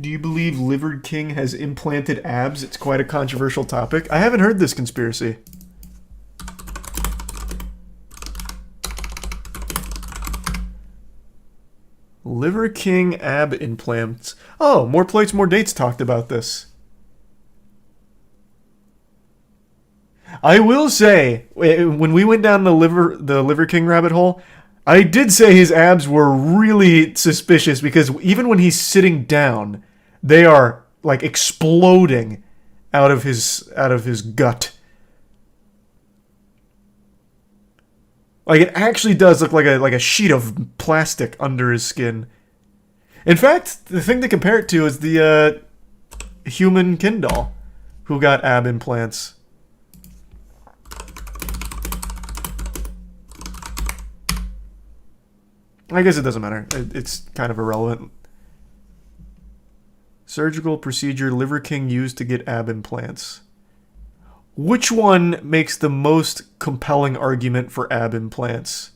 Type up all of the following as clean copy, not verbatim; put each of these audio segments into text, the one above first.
Do you believe Liver King has implanted abs? It's quite a controversial topic. I haven't heard this conspiracy. Liver King ab implants. Oh, More Plates, More Dates talked about this. I will say, when we went down the Liver King rabbit hole, I did say his abs were really suspicious because even when he's sitting down, they are like exploding out of his gut. Like it actually does look like a sheet of plastic under his skin. In fact, the thing to compare it to is the human Ken doll who got ab implants. I guess it doesn't matter. It's kind of irrelevant. Surgical procedure Liver King used to get ab implants. Which one makes the most compelling argument for ab implants?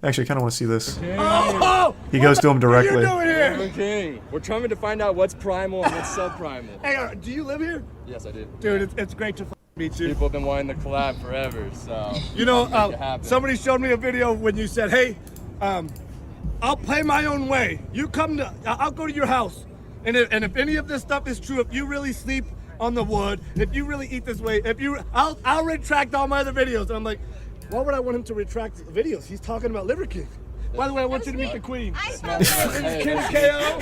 Actually, I kind of want to see this. Oh! He goes to him directly. What are you doing here? Okay, we're trying to find out what's primal and what's subprimal. Hey, do you live here? Yes, I do. Dude, it's great to meet you. People have been wanting to collab forever, so. You know, somebody showed me a video when you said, hey, I'll pay my own way. You come to, I'll go to your house. And if any of this stuff is true, if you really sleep on the wood, if you really eat this way, I'll retract all my other videos. And I'm like, why would I want him to retract videos? He's talking about Liver King. By the way, I want you to meet the queen. Ken KO.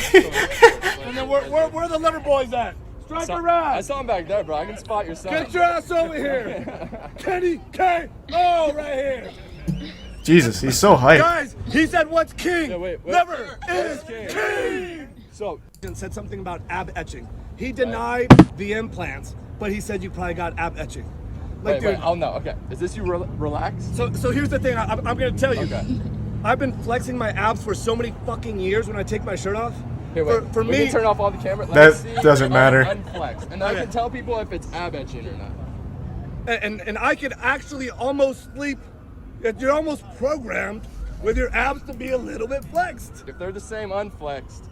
And then where are the liver boys at? Strike a rap. I saw him back there, bro. I can spot your son. Get your ass over here. Kenny KO right here. Jesus, he's so hyped. Guys, he said what's king? Yeah, wait. Liver is king. So, said something about ab etching. He denied the implants, but he said you probably got ab etching. Like, wait, oh no, okay. Is this you relaxed? So here's the thing, I'm gonna tell you. Okay. I've been flexing my abs for so many fucking years when I take my shirt off. Here, wait. For we me, can turn off all the camera. That doesn't matter. Unflexed. And I can tell people if it's ab etching or not. and I could actually almost sleep. You're almost programmed with your abs to be a little bit flexed. If they're the same unflexed,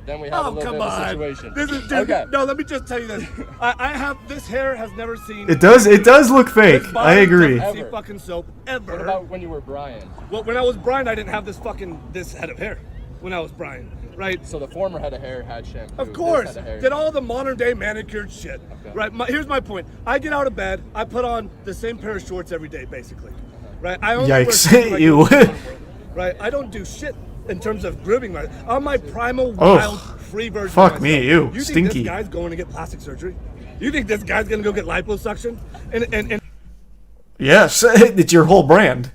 then we have a little bit of a situation. This is, dude, okay. No, let me just tell you this. I have this hair has never seen. It does look fake. I agree. Never seen fucking soap ever. What about when you were Brian? Well, when I was Brian, I didn't have this head of hair. When I was Brian, right? So the former head of hair had shampoo. Of course, This head of hair. did all the modern day manicured shit. Okay. Right. Here's my point. I get out of bed. I put on the same pair of shorts every day, basically. Right. I only wear Yikes. shorts when I You go to the would. gym, right. I don't do shit in terms of grooming I'm my primal, wild, free version. Fuck of me, myself. ew, You stinky. think this guy's going to get plastic surgery? You think this guy's gonna go get liposuction? And Yes, it's your whole brand.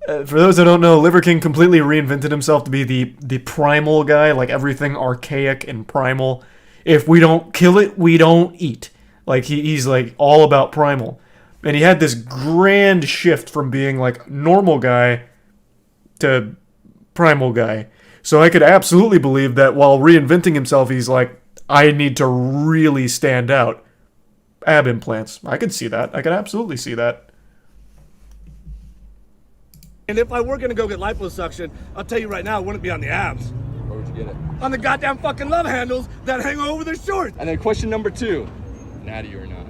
For those that don't know, Liver King completely reinvented himself to be the primal guy, like everything archaic and primal. If we don't kill it, we don't eat. Like he's like all about primal. And he had this grand shift from being like normal guy to primal guy. So I could absolutely believe that while reinventing himself, he's like, I need to really stand out. Ab implants. I could see that. I could absolutely see that. And if I were gonna go get liposuction, I'll tell you right now, it wouldn't be on the abs. Where would you get it? On the goddamn fucking love handles that hang over the shorts. And then question number 2, natty or not?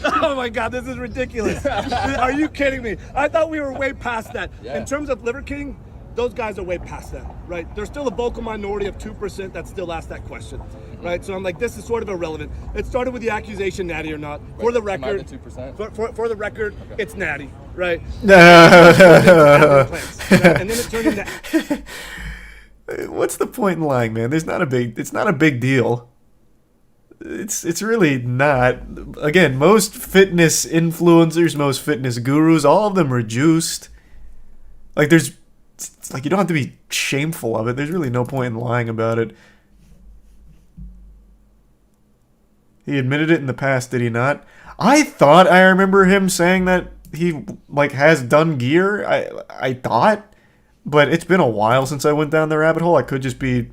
Oh my god, this is ridiculous. Are you kidding me? I thought we were way past that. Yeah. In terms of Liver King, those guys are way past that, right? There's still a vocal minority of 2% that still ask that question, right? So I'm like, this is sort of irrelevant. It started with the accusation, natty or not. For the am I record, the 2%? for the record, Okay. it's natty, right? No. And then it turned into. What's the point in lying, man? It's not a big deal. It's really not. Again, most fitness influencers, most fitness gurus, all of them are juiced. Like it's like you don't have to be shameful of it. There's really no point in lying about it. He admitted it in the past, did he not? I thought I remember him saying that he like has done gear. I thought, but it's been a while since I went down the rabbit hole. I could just be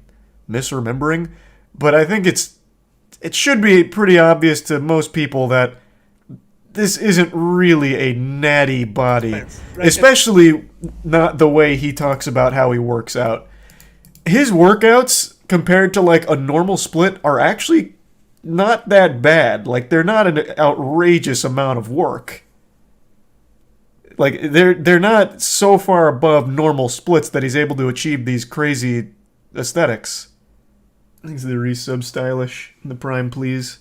misremembering, but I think it should be pretty obvious to most people that this isn't really a natty body, Right. especially not the way he talks about how he works out. His workouts compared to like a normal split are actually not that bad. Like they're not an outrageous amount of work. Like they're not so far above normal splits that he's able to achieve these crazy aesthetics. Thanks to the resub stylish. The prime please.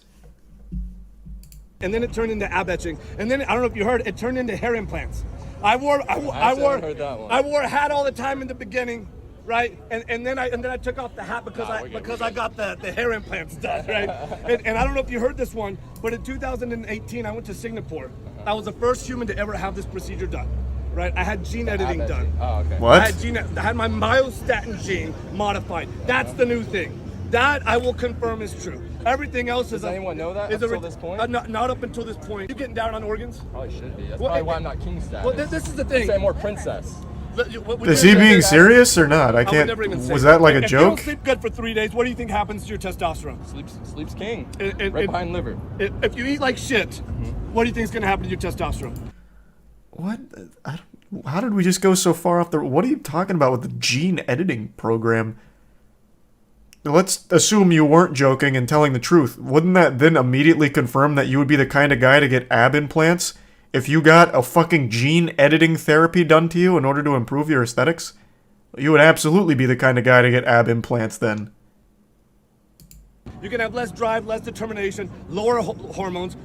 And then it turned into ab etching. And then I don't know if you heard, it turned into hair implants. I wore heard that one. I wore a hat all the time in the beginning, right? And then I took off the hat because I got the hair implants done, right? and I don't know if you heard this one, but in 2018 I went to Singapore. I was the first human to ever have this procedure done, right? I had gene editing done. Oh, okay. What? I had my myostatin gene modified. That's the new thing. That I will confirm is true. Everything else is. Does anyone know that up until this point? Not up until this point. You getting down on organs? Probably should be. That's probably why I'm not king status. Well, this is the thing. Say more princess. Is he being serious or not? I can't. Was that like a if joke? If you don't sleep good for 3 days, what do you think happens to your testosterone? Sleeps king. Right behind liver. If you eat like shit, what do you think is going to happen to your testosterone? What? How did we just go so far off the... What are you talking about with the gene editing program? Let's assume you weren't joking and telling the truth. Wouldn't that then immediately confirm that you would be the kind of guy to get ab implants if you got a fucking gene editing therapy done to you in order to improve your aesthetics? You would absolutely be the kind of guy to get ab implants then. You can have less drive, less determination, lower hormones,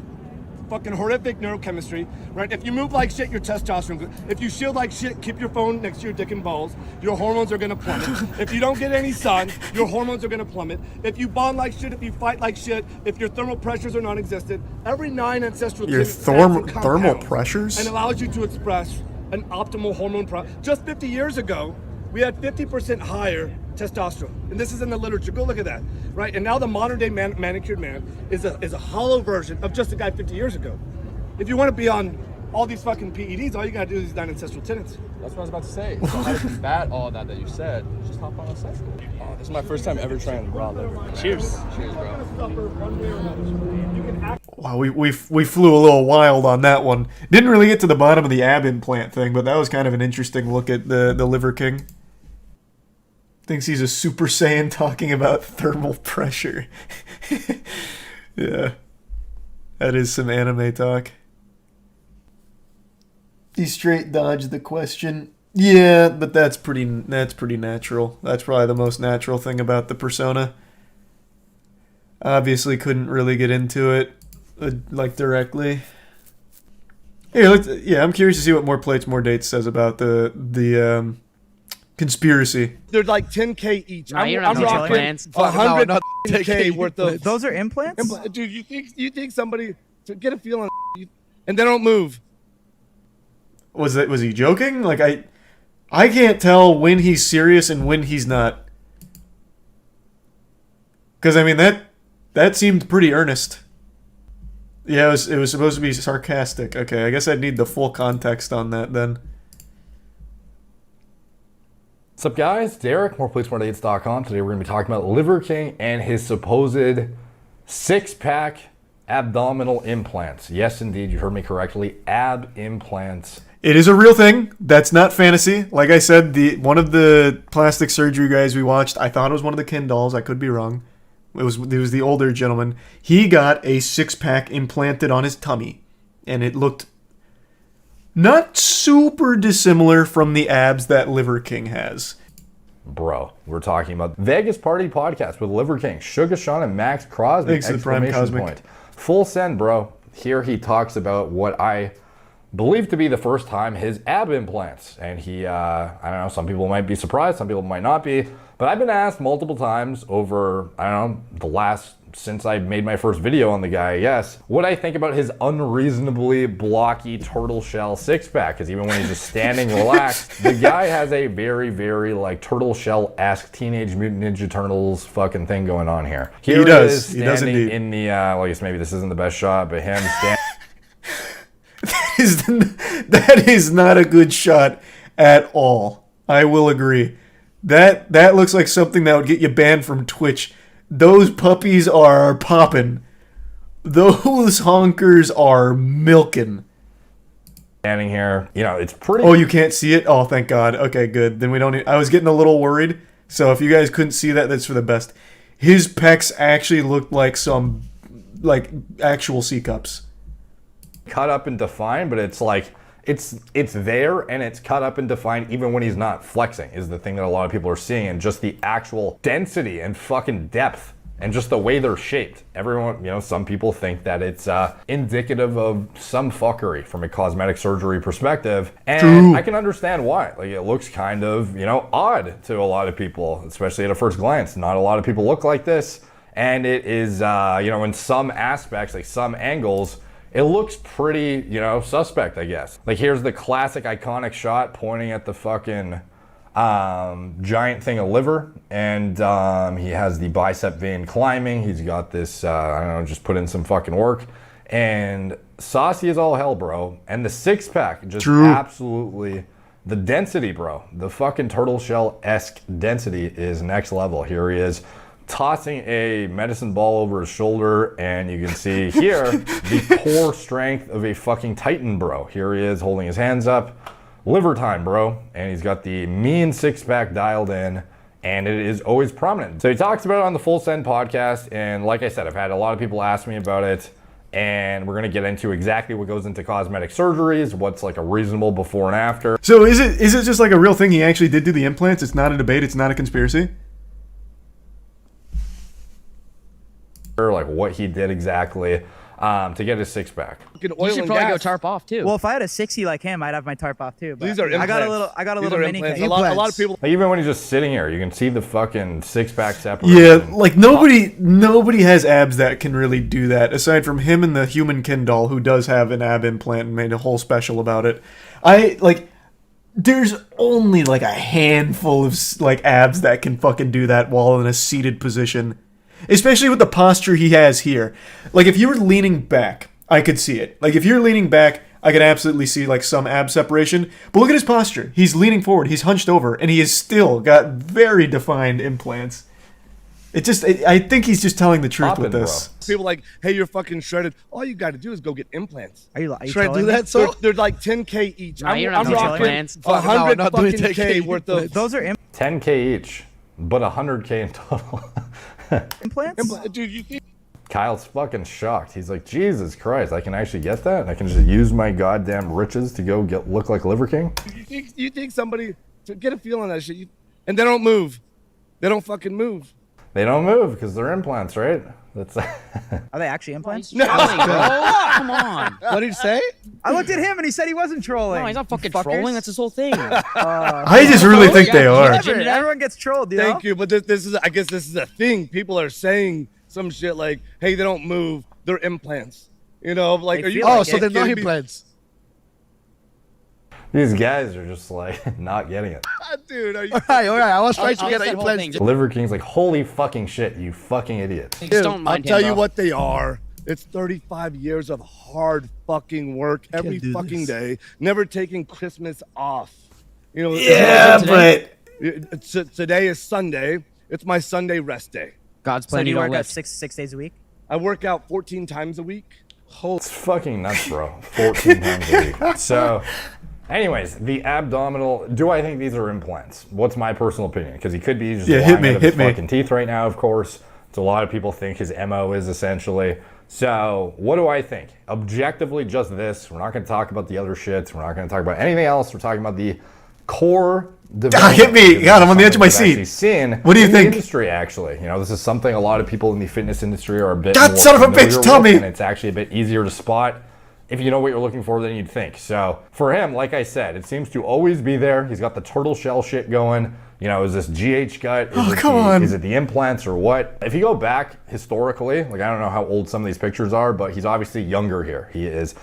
fucking horrific neurochemistry, right? If you move like shit, your testosterone. If you shield like shit, keep your phone next to your dick and balls, your hormones are gonna plummet. If you don't get any sun, your hormones are gonna plummet. If you bond like shit, if you fight like shit, if your thermal pressures are non-existent, every 9 ancestral Your thermal pressures? and allows you to express an optimal hormone. Just 50 years ago, we had 50% higher testosterone, and this is in the literature. Go look at that, right? And now the modern day manicured man is a hollow version of just a guy 50 years ago. If you want to be on all these fucking PEDs, all you gotta do is these 9 ancestral tenants. That's what I was about to say. So how to combat all that you said, just hop on a cycle. Oh, this is my first time ever trying raw liver. Cheers. Cheers, bro. Wow, we flew a little wild on that one. Didn't really get to the bottom of the ab implant thing, but that was kind of an interesting look at the Liver King. Thinks he's a Super Saiyan talking about thermal pressure. Yeah. That is some anime talk. He straight dodged the question. Yeah, but that's pretty natural. That's probably the most natural thing about the persona. Obviously couldn't really get into it like directly. Hey, I'm curious to see what More Plates, More Dates says about the conspiracy. They're like 10K each. No, I'm rocking implants. 100K worth of. Those are implants? Dude, you think somebody to get a feel on and they don't move? Was he joking? Like I can't tell when he's serious and when he's not. Because I mean that seemed pretty earnest. Yeah, it was supposed to be sarcastic. Okay, I guess I'd need the full context on that then. What's up, guys? Derek, moreplates.com. Today we're going to be talking about Liver King and his supposed six-pack abdominal implants. Yes, indeed, you heard me correctly. Ab implants. It is a real thing. That's not fantasy. Like I said, one of the plastic surgery guys we watched, I thought it was one of the Ken dolls. I could be wrong. It was the older gentleman. He got a six-pack implanted on his tummy, and it looked not super dissimilar from the abs that Liver King has. Bro, we're talking about Vegas Party Podcast with Liver King, Sugar Sean, and Max Crosby. Thanks to the Prime Cosmic. Full send, bro. Here he talks about what I believe to be the first time his ab implants. And he, I don't know, some people might be surprised, some people might not be. But I've been asked multiple times over, I don't know, since I made my first video on the guy, yes, what I think about his unreasonably blocky turtle shell six-pack. Because even when he's just standing relaxed, the guy has a very, very like turtle shell-esque Teenage Mutant Ninja Turtles fucking thing going on here. Here he does. He does indeed. In the, well, I guess maybe this isn't the best shot, but him standing. That is not a good shot at all. I will agree. That looks like something that would get you banned from Twitch. Those puppies are popping. Those honkers are milking. Standing here, you know, it's pretty. Oh, you can't see it? Oh, thank God. Okay, good. Then we don't I was getting a little worried. So if you guys couldn't see that, that's for the best. His pecs actually looked like some, like, actual C cups. Cut up and defined, but it's like it's there and it's cut up and defined even when he's not flexing is the thing that a lot of people are seeing, and just the actual density and fucking depth and just the way they're shaped. Everyone, some people think that it's indicative of some fuckery from a cosmetic surgery perspective, and True. I can understand why. Like, it looks kind of odd to a lot of people, especially at a first glance. Not a lot of people look like this, and it is in some aspects, like some angles, it looks pretty, suspect, I guess. Like, here's the classic iconic shot pointing at the fucking giant thing of liver, and he has the bicep vein climbing. He's got this, just put in some fucking work. And saucy as all hell, bro. And the six-pack, just absolutely, the density, bro. The fucking turtle shell-esque density is next level. Here he is, tossing a medicine ball over his shoulder, and you can see here the core strength of a fucking titan, bro. Here he is holding his hands up. Liver time, bro. And he's got the mean six-pack dialed in, and it is always prominent. So he talks about it on the Full Send podcast, and like I said, I've had a lot of people ask me about it, and we're gonna get into exactly what goes into cosmetic surgeries, what's like a reasonable before and after. So is it just like a real thing? He actually did do the implants? It's not a debate, it's not a conspiracy? Like what he did exactly to get his six-pack. You should probably go tarp off too. Well, if I had a 60 like him, I'd have my tarp off too. But These are I got a little mini implants. cake. A lot of people. Like, even when he's just sitting here, you can see the fucking six-pack separation. Yeah, like nobody has abs that can really do that, aside from him and the human Ken doll, who does have an ab implant and made a whole special about it. There's only like a handful of like abs that can fucking do that while in a seated position. Especially with the posture he has here. Like, if you were leaning back, I could see it. Like, if you're leaning back, I could absolutely see, like, some ab separation. But look at his posture. He's leaning forward. He's hunched over. And he has still got very defined implants. I think he's just telling the truth with this. People like, hey, you're fucking shredded. All you got to do is go get implants. Are you Should I do trolling that? me? So they're like 10K each. No, you're not I'm doing rocking implants. 100 No, not doing fucking 10K K worth of. Those are 10K each, but 100K in total. implants? Dude, you think Kyle's fucking shocked. He's like, Jesus Christ, I can actually get that? I can just use my goddamn riches to go look like Liver King? you think somebody to get a feel on that shit, and they don't move. They don't fucking move. They don't move because they're implants, right? That's Are they actually implants? He's trolling, bro. Come on. What did he say? I looked at him and he said he wasn't trolling. No, he's not fucking Fuckers. trolling. That's his whole thing. I just really think they are. Whatever, everyone gets trolled, you know? Thank you, but this is, I guess this is a thing. People are saying some shit like, hey, they don't move. They're implants. Like, They are you? feel like so it. they're not kidding me? implants. These guys are just like not getting it. Dude, are you? All right. I was trying to I'll get that an whole implant. thing. Liver King's like, holy fucking shit, you fucking idiot. Just Dude, don't I'll mind tell him, you bro. what they are. It's 35 years of hard fucking work every do fucking this. day. Never taking Christmas off. Yeah, but Today is Sunday. It's my Sunday rest day. God's So plan, do you you don't work out lift. six days a week? I work out 14 times a week. It's fucking nuts, bro. 14 times a week. So, anyways, the abdominal, do I think these are implants? What's my personal opinion? Because he could be just Yeah, lying hit me, out of his hit me. fucking teeth right now, of course. So a lot of people think his MO is essentially. So, what do I think? Objectively, just this. We're not going to talk about the other shit. We're not going to talk about anything else. We're talking about the core hit me. God, I'm on the edge of my seat. Seen What do you in think? The industry, actually, this is something a lot of people in the fitness industry are a bit God, more son of a familiar bitch, tell with, me. and it's actually a bit easier to spot if you know what you're looking for than you'd think. So for him, like I said, it seems to always be there. He's got the turtle shell shit going. Is this GH gut? Is it the implants or what? If you go back historically, like, I don't know how old some of these pictures are, but he's obviously younger here. He is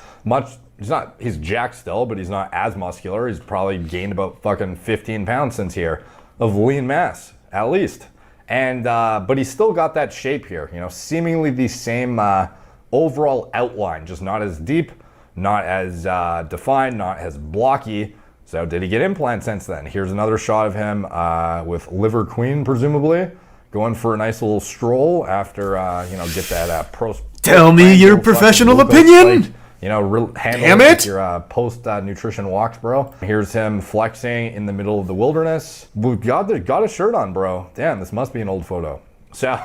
he's jacked still, but he's not as muscular. He's probably gained about fucking 15 pounds since here of lean mass, at least. And, but he's still got that shape here, seemingly the same overall outline, just not as deep, not as defined, not as blocky. So did he get implants since then? Here's another shot of him with Liver Queen, presumably, going for a nice little stroll after, get that Tell me your fucking professional glucose opinion. spike handle Damn it it! with your post-nutrition walks, bro. Here's him flexing in the middle of the wilderness. We've got a shirt on, bro. Damn, this must be an old photo. So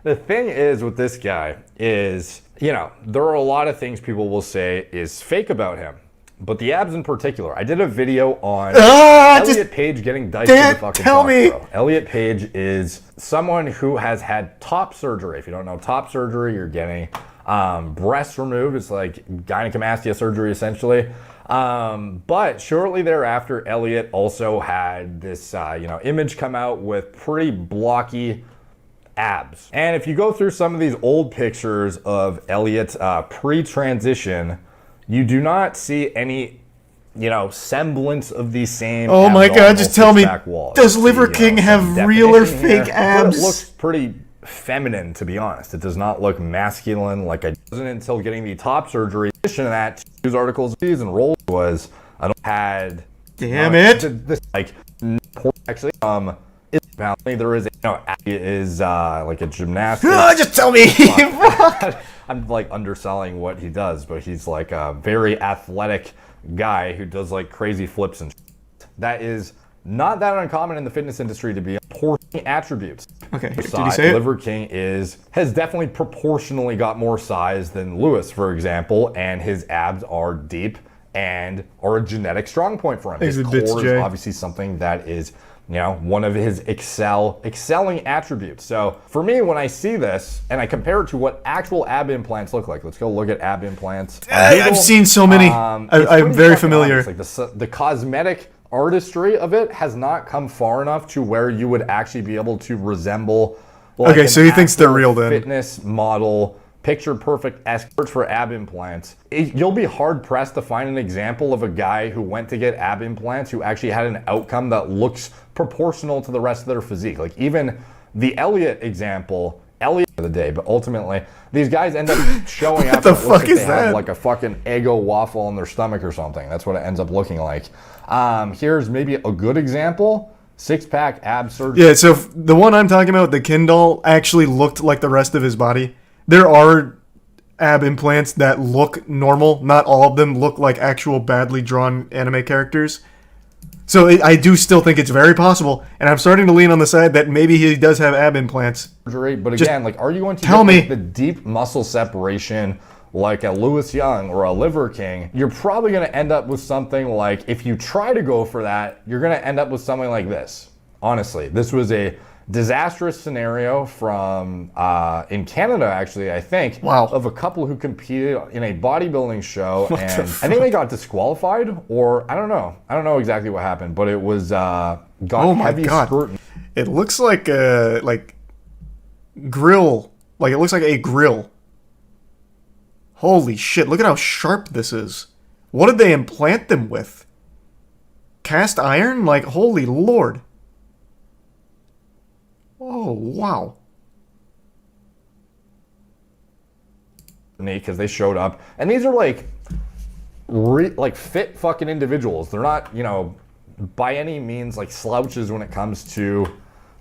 the thing is with this guy is, there are a lot of things people will say is fake about him. But the abs in particular, I did a video on Elliot Page getting diced in the fucking tell box, me. bro. Elliot Page is someone who has had top surgery. If you don't know top surgery, you're getting breasts removed. It's like gynecomastia surgery, essentially. But shortly thereafter, Elliot also had this, image come out with pretty blocky abs. And if you go through some of these old pictures of Elliot pre-transition, you do not see any, semblance of these same. Oh my God! Just tell me, walls. does Liver King have real or fake abs? But it looks pretty feminine, to be honest. It does not look masculine. Like it wasn't until getting the top surgery. In addition to that, news articles and roles was I don't had. Damn it! This actually apparently there is is like a gymnast. Just tell me. I'm like underselling what he does, but he's like a very athletic guy who does like crazy flips and that is not that uncommon in the fitness industry to be important attributes. Okay, did he say it? Liver King has definitely proportionally got more size than Lewis, for example, and his abs are deep and are a genetic strong point for him. His core is obviously something that is one of his excelling attributes. So for me, when I see this and I compare it to what actual ab implants look like, let's go look at ab implants. I've seen so many. I'm very familiar. Like the cosmetic artistry of it has not come far enough to where you would actually be able to resemble. Like okay, so he thinks they're real then. Fitness model. Picture perfect escorts for ab implants. You'll be hard pressed to find an example of a guy who went to get ab implants who actually had an outcome that looks proportional to the rest of their physique. Like even the Elliot example, Elliot of the day, but ultimately these guys end up showing up. What the fuck is they that? have like a fucking Eggo waffle in their stomach or something. That's what it ends up looking like. Here's maybe a good example. 6-pack ab surgery. Yeah, so the one I'm talking about, the Kindle, actually looked like the rest of his body. There are ab implants that look normal. Not all of them look like actual badly drawn anime characters. So I do still think it's very possible, and I'm starting to lean on the side that maybe he does have ab implants. But again, like, are you going to tell me the deep muscle separation like a Lewis Young or a Liver King? You're probably going to end up with something like, if you try to go for that, you're going to end up with something like this. Honestly, this was a disastrous scenario from in Canada, actually, I think, of a couple who competed in a bodybuilding show, and I think they got disqualified, or I don't know exactly what happened, but it was got heavy scrutiny. It looks like a grill, like it looks like a grill. Holy shit! Look at how sharp this is. What did they implant them with? Cast iron? Like, holy lord. Oh, wow. Because they showed up, and these are like fit fucking individuals. They're not, by any means like slouches when it comes to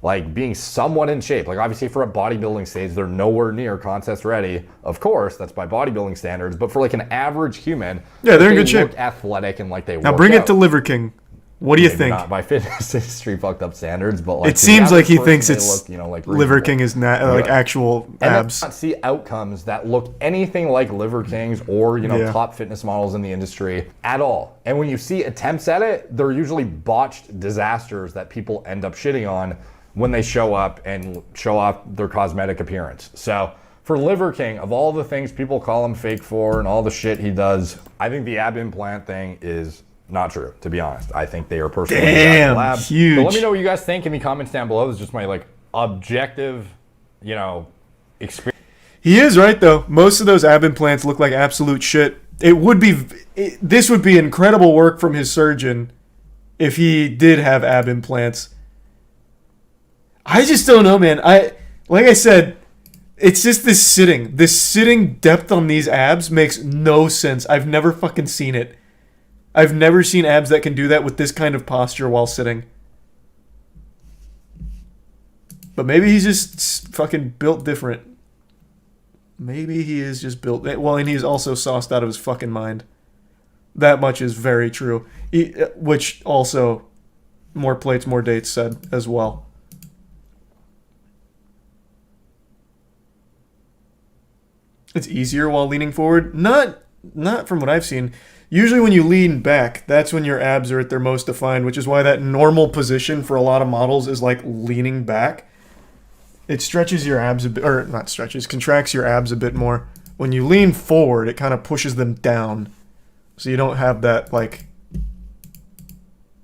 like being somewhat in shape. Like obviously for a bodybuilding stage, they're nowhere near contest ready. Of course, that's by bodybuilding standards. But for like an average human, yeah, they're in good shape. Look athletic and like they. Now bring it to Liver King. What do you think? Not by fitness industry fucked up standards, but like it seems like he thinks it's look, like Liver King is not like actual abs. And I see outcomes that look anything like Liver King's or top fitness models in the industry at all. And when you see attempts at it, they're usually botched disasters that people end up shitting on when they show up and show off their cosmetic appearance. So for Liver King, of all the things people call him fake for and all the shit he does, I think the ab implant thing is not true, to be honest. I think they are personally designed in the lab. Huge. But let me know what you guys think in the comments down below. This is just my like objective, experience. He is right though. Most of those ab implants look like absolute shit. This would be incredible work from his surgeon if he did have ab implants. I just don't know, man. Like I said, it's just this sitting depth on these abs makes no sense. I've never fucking seen it. I've never seen abs that can do that with this kind of posture while sitting. But maybe he's just fucking built different. Maybe he is just built... Well, and he's also sauced out of his fucking mind. That much is very true. Which also, more plates, more dates said as well. It's easier while leaning forward. Not from what I've seen. Usually when you lean back, that's when your abs are at their most defined, which is why that normal position for a lot of models is like leaning back. It stretches your abs a bit, or not stretches, contracts your abs a bit more. When you lean forward, it kind of pushes them down. So you don't have that like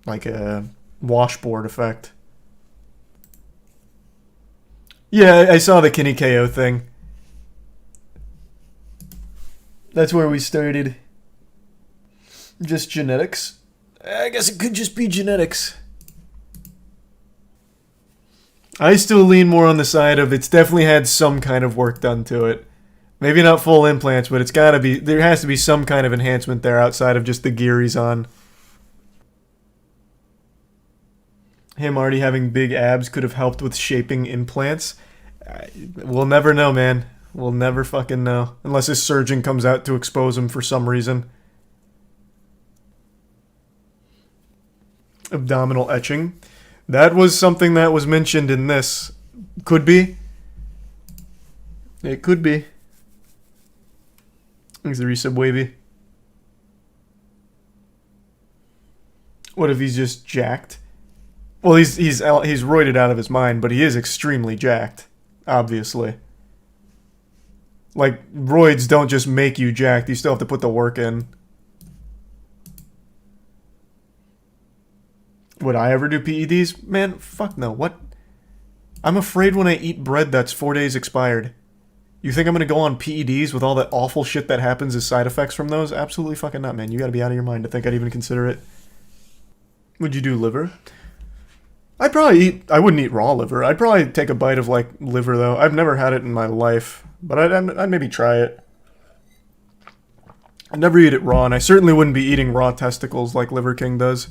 a washboard effect. Yeah, I saw the Kenny KO thing. That's where we started. Just genetics. I guess it could just be genetics. I still lean more on the side of it's definitely had some kind of work done to it. Maybe not full implants, but it's gotta be, there has to be some kind of enhancement there outside of just the gear he's on. Him already having big abs could have helped with shaping implants. We'll never know, man. We'll never fucking know. Unless his surgeon comes out to expose him for some reason. Abdominal etching. That was something that was mentioned in this. Could be. It could be. Thanks, the resub wavy. What if he's just jacked? Well, he's roided out of his mind, but he is extremely jacked, obviously. Like, roids don't just make you jacked, you still have to put the work in. Would I ever do PEDs? Man, fuck no. What? I'm afraid when I eat bread that's 4 days expired. You think I'm gonna go on PEDs with all that awful shit that happens as side effects from those? Absolutely fucking not, man. You gotta be out of your mind to think I'd even consider it. Would you do liver? I'd probably eat... I wouldn't eat raw liver. I'd probably take a bite of, like, liver, though. I've never had it in my life. But I'd maybe try it. I'd never eat it raw, and I certainly wouldn't be eating raw testicles like Liver King does.